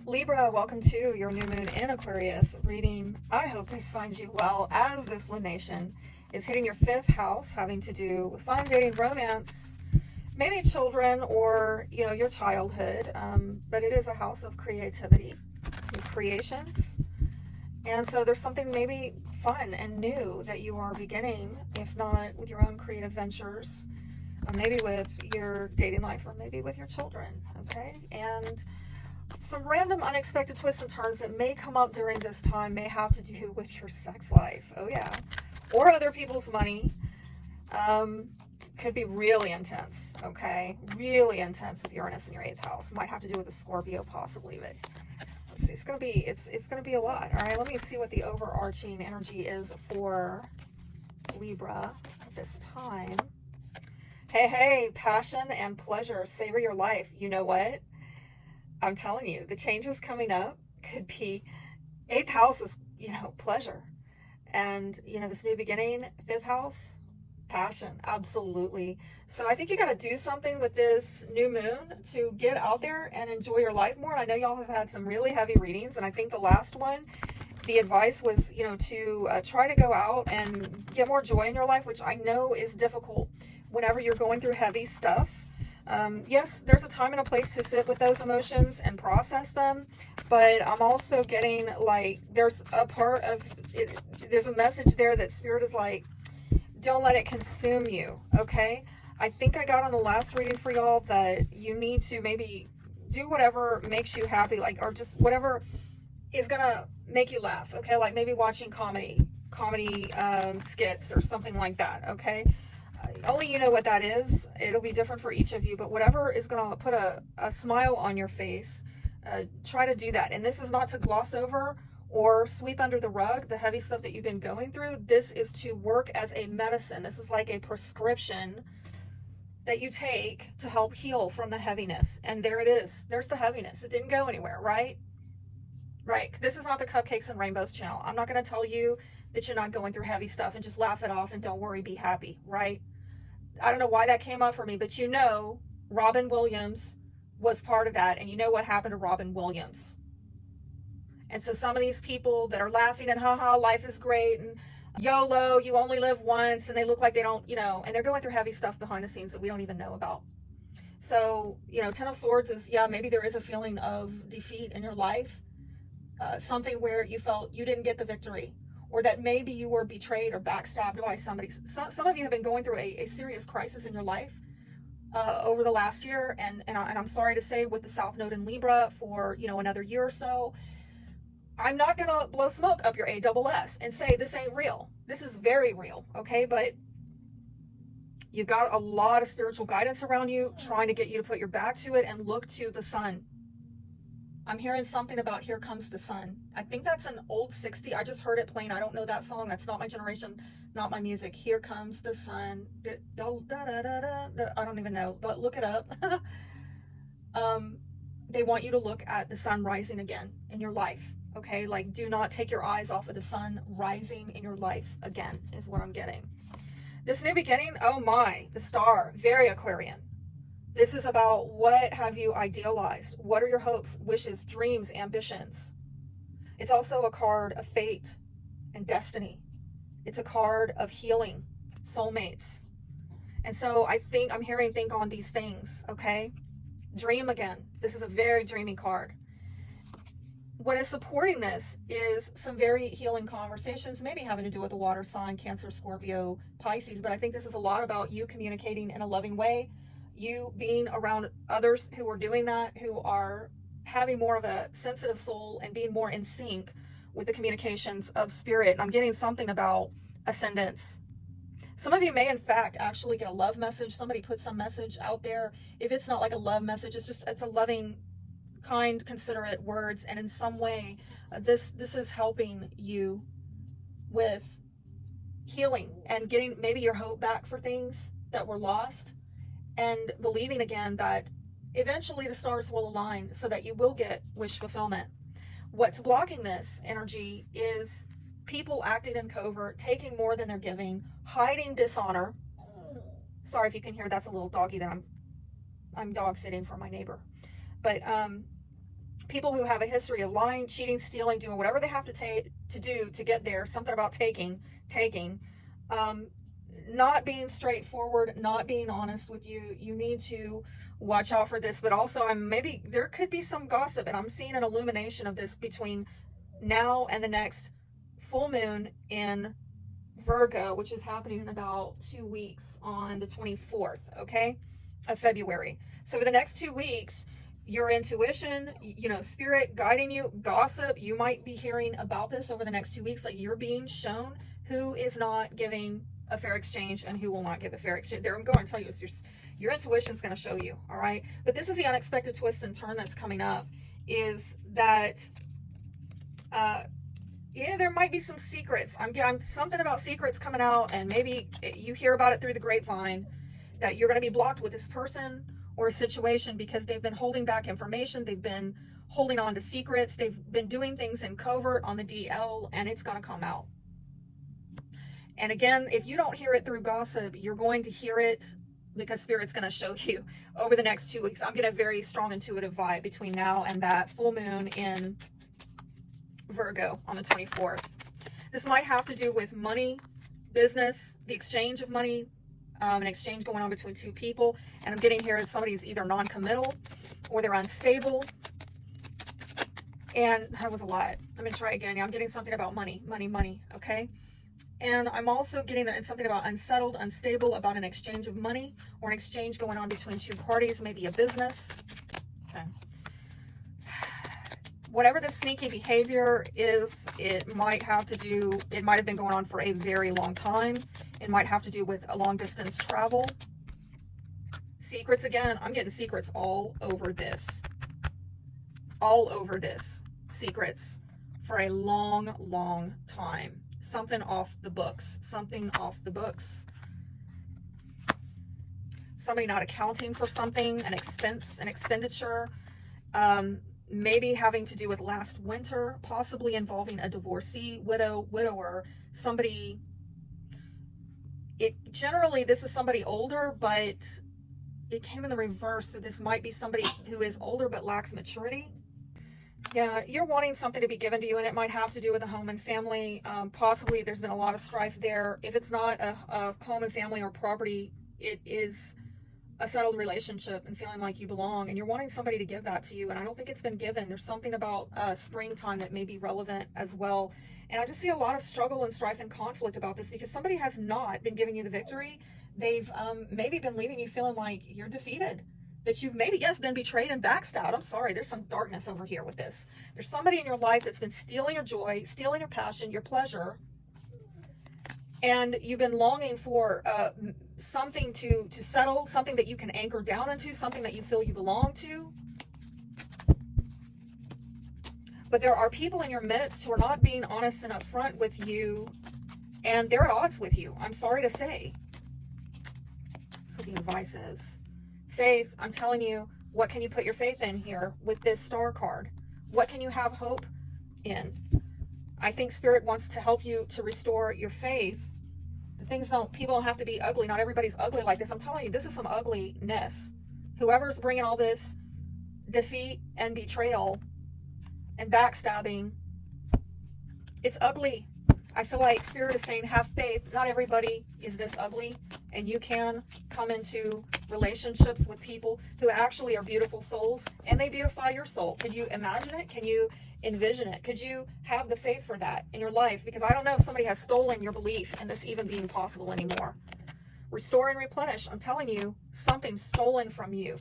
Libra, welcome to your new moon in Aquarius reading. I hope this finds you well as this lunation is hitting your fifth house, having to do with fun, dating, romance, maybe children or, your childhood. But it is a house of creativity, new creations. And so there's something maybe fun and new that you are beginning, if not with your own creative ventures, maybe with your dating life or maybe with your children. Okay. And some random unexpected twists and turns that may come up during this time may have to do with your sex life. Oh, yeah. Or other people's money. Could be really intense, okay? Really intense with Uranus in your 8th house. Might have to do with a Scorpio possibly, but let's see. It's gonna be a lot. All right, let me see what the overarching energy is for Libra at this time. Hey, passion and pleasure. Savor your life. You know what? I'm telling you, the changes coming up could be 8th house is, pleasure. And, this new beginning, 5th house, passion. Absolutely. So I think you got to do something with this new moon to get out there and enjoy your life more. And I know y'all have had some really heavy readings. And I think the last one, the advice was, to try to go out and get more joy in your life, which I know is difficult whenever you're going through heavy stuff. Yes, there's a time and a place to sit with those emotions and process them, but I'm also getting like there's a part of it, there's a message there that Spirit is like, don't let it consume you, okay? I think I got on the last reading for y'all that you need to maybe do whatever makes you happy, like, or just whatever is gonna make you laugh, okay? Like maybe watching comedy skits or something like that, okay? Only you know what that is. It'll be different for each of you, but whatever is going to put a smile on your face, try to do that. And this is not to gloss over or sweep under the rug the heavy stuff that you've been going through. This is to work as a medicine. This is like a prescription that you take to help heal from the heaviness. And there it is. There's the heaviness. It didn't go anywhere, right? Right. This is not the Cupcakes and Rainbows channel. I'm not going to tell you that you're not going through heavy stuff and just laugh it off and don't worry, be happy, right? I don't know why that came up for me, but Robin Williams was part of that, and you know what happened to Robin Williams. And so some of these people that are laughing and haha, life is great, and YOLO, you only live once, and they look like they don't, and they're going through heavy stuff behind the scenes that we don't even know about. So, Ten of Swords is, maybe there is a feeling of defeat in your life, something where you felt you didn't get the victory, or that maybe you were betrayed or backstabbed by somebody. Some of you have been going through a serious crisis in your life over the last year, and I'm sorry to say, with the South Node in Libra for another year or so. I'm not gonna blow smoke up your ASS and say this ain't real. This is very real, okay? But you've got a lot of spiritual guidance around you, trying to get you to put your back to it and look to the sun. I'm hearing something about Here Comes the Sun. I think that's an old 60. I just heard it playing. I don't know that song. That's not my generation, not my music. Here Comes the Sun. I don't even know, but look it up. They want you to look at the sun rising again in your life, okay? Like, do not take your eyes off of the sun rising in your life again, is what I'm getting. This new beginning, oh my, the star, very Aquarian. This is about what have you idealized? What are your hopes, wishes, dreams, ambitions? It's also a card of fate and destiny. It's a card of healing, soulmates. And so I'm hearing think on these things, okay? Dream again. This is a very dreamy card. What is supporting this is some very healing conversations, maybe having to do with the water sign, Cancer, Scorpio, Pisces, but I think this is a lot about you communicating in a loving way, you being around others who are doing that, who are having more of a sensitive soul and being more in sync with the communications of spirit. I'm getting something about ascendance. Some of you may in fact actually get a love message. Somebody put some message out there. If it's not like a love message, it's a loving, kind, considerate words, and in some way this is helping you with healing and getting maybe your hope back for things that were lost, and believing again that eventually the stars will align so that you will get wish fulfillment. What's blocking this energy is people acting in covert, taking more than they're giving, hiding dishonor. Sorry if you can hear, that's a little doggy that I'm dog sitting for my neighbor. But people who have a history of lying, cheating, stealing, doing whatever they have to do to get there. Something about taking, not being straightforward, not being honest with you. You need to watch out for this. But also, maybe there could be some gossip, and I'm seeing an illumination of this between now and the next full moon in Virgo, which is happening in about 2 weeks on the 24th, okay, of February. So for the next 2 weeks, your intuition, spirit guiding you, gossip, you might be hearing about this over the next 2 weeks. Like, you're being shown who is not giving a fair exchange and who will not give a fair exchange. There, I'm going to tell you, it's your intuition is going to show you, all right? But this is the unexpected twist and turn that's coming up, is that there might be some secrets. I'm something about secrets coming out, and maybe you hear about it through the grapevine, that you're going to be blocked with this person or a situation because they've been holding back information. They've been holding on to secrets. They've been doing things in covert on the DL, and it's going to come out. And again, if you don't hear it through gossip, you're going to hear it because Spirit's going to show you over the next 2 weeks. I'm getting a very strong intuitive vibe between now and that full moon in Virgo on the 24th. This might have to do with money, business, the exchange of money, an exchange going on between two people. And I'm getting here that somebody's either non-committal or they're unstable. And that was a lot. Let me try again. I'm getting something about money, okay? And I'm also getting that it's something about unsettled, unstable, about an exchange of money or an exchange going on between two parties, maybe a business. Okay. Whatever the sneaky behavior is, it might have been going on for a very long time. It might have to do with a long distance travel. Secrets again. I'm getting secrets all over this. All over this. Secrets for a long, long time. Something off the books. Something off the books. Somebody not accounting for something, an expense, an expenditure. Maybe having to do with last winter, possibly involving a divorcee, widower, somebody. Generally, this is somebody older, but it came in the reverse. So this might be somebody who is older but lacks maturity. Yeah, you're wanting something to be given to you, and it might have to do with a home and family. Possibly there's been a lot of strife there. If it's not a home and family or property, it is a settled relationship and feeling like you belong, and you're wanting somebody to give that to you, and I don't think it's been given. There's something about springtime that may be relevant as well. And I just see a lot of struggle and strife and conflict about this because somebody has not been giving you the victory. They've maybe been leaving you feeling like you're defeated, that you've maybe, yes, been betrayed and backstabbed. I'm sorry, there's some darkness over here with this. There's somebody in your life that's been stealing your joy, stealing your passion, your pleasure, and you've been longing for something to settle, something that you can anchor down into, something that you feel you belong to. But there are people in your midst who are not being honest and upfront with you, and they're at odds with you. I'm sorry to say. That's what the advice is. Faith, I'm telling you, what can you put your faith in here with this star card? What can you have hope in? I think Spirit wants to help you to restore your faith. People don't have to be ugly. Not everybody's ugly like this. I'm telling you, this is some ugliness. Whoever's bringing all this defeat and betrayal and backstabbing, it's ugly. I feel like Spirit is saying, have faith. Not everybody is this ugly, and you can come into relationships with people who actually are beautiful souls, and they beautify your soul. Could you imagine it? Can you envision it? Could you have the faith for that in your life? Because I don't know if somebody has stolen your belief in this even being possible anymore. Restore and replenish. I'm telling you, something's stolen from you.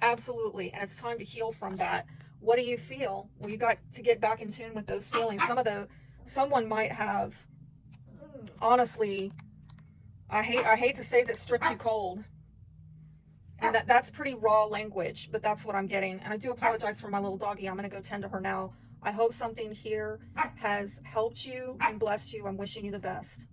Absolutely. And it's time to heal from that. What do you feel? Well, you got to get back in tune with those feelings. Someone might have, honestly, I hate to say this, stripped you cold. And that's pretty raw language, but that's what I'm getting. And I do apologize for my little doggy. I'm going to go tend to her now. I hope something here has helped you and blessed you. I'm wishing you the best.